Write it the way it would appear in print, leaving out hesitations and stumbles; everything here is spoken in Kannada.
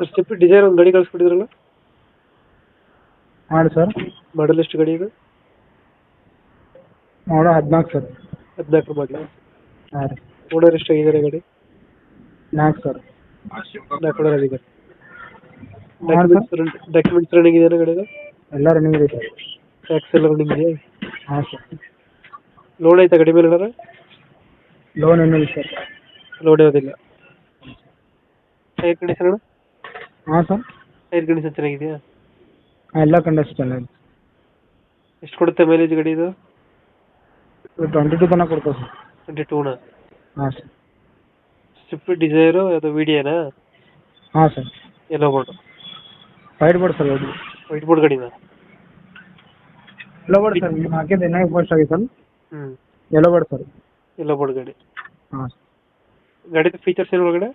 ಸರ್ ಸ್ವಿಫ್ಟ್ ಡಿಸೈರ್ ಒಂದು ಗಾಡಿ ಕಳಿಸ್ಬಿಟ್ಟಿದ್ರಲ್ಲ, ಮಾಡಿ ಸರ್. ಮಾಡಲ್ ಎಷ್ಟು ಗಾಡಿ ಇದು? ಮಾಡೋ 14 ಸರ್. 14 ಮಾಡಲ. ಹಾಂ ರೀ. ಓನರ್ ಎಷ್ಟಾಗಿದ್ದಾರೆ ಗಾಡಿ? 4 ಸರ್. 4 ಓನರ್ ಆಗಿದ್ದಾರೆ. ಹಾಂ ಸರ್. ಡಾಕ್ಯುಮೆಂಟ್ಸ್ ರನ್ನಿಂಗ್ ಇದೆಯಾ ಗಾಡಿದು? ಎಲ್ಲ ರನ್ನಿಂಗ್ ಇದೆ ಸರ್. ಟ್ಯಾಕ್ಸ್ ಎಲ್ಲ ರನ್ನಿಂಗ್ ಇದೆಯಾ? ಹಾಂ ಸರ್. ಲೋನ್ ಆಯ್ತಾ ಗಾಡಿ ಮೇಲೆ ಏನಾರ? ಲೋನ್ ಏನಿಲ್ಲ ಸರ್. ಲೋನ್ ಯಾವುದಿಲ್ಲ. ಟೈರ್ ಕಂಡೀಷನ್ ಅಣ್ಣ? ಹಾಂ ಸರ್. ಟೈರ್ ಕಂಡೀಷನ್ ಚೆನ್ನಾಗಿದೆಯಾ? ಎಲ್ಲ ಕಂಡೀಷನ್ ಚೆನ್ನಾಗಿದೆ. ಎಷ್ಟು ಕೊಡುತ್ತೆ ಮೈಲೇಜ್ ಗಾಡಿ ಇದು? 22 ತನಕ ಕೊಡ್ತೇವೆ ಸರ್. 22ನ? ಹಾಂ ಸರ್. ಸ್ವಿಫ್ಟ್ ಡಿಸೈರು ಅದು ವಿಡಿಯೋನಾ? ಹಾಂ sir. Yellow board? White board sir. White board ಗಾಡಿನಾ? Yellow board sir. ನೀವು ಹಾಕಿದ್ದು ಏನಾಗಿ ಫಸ್ಟ್ ಆಗಿದೆ ಸರ್. ಹ್ಞೂ. Yellow board sir. Yellow board ಗಾಡಿ. ಹಾಂ. ಗಾಡಿದು ಫೀಚರ್ಸ್ ಏನು ಒಳಗಡೆ?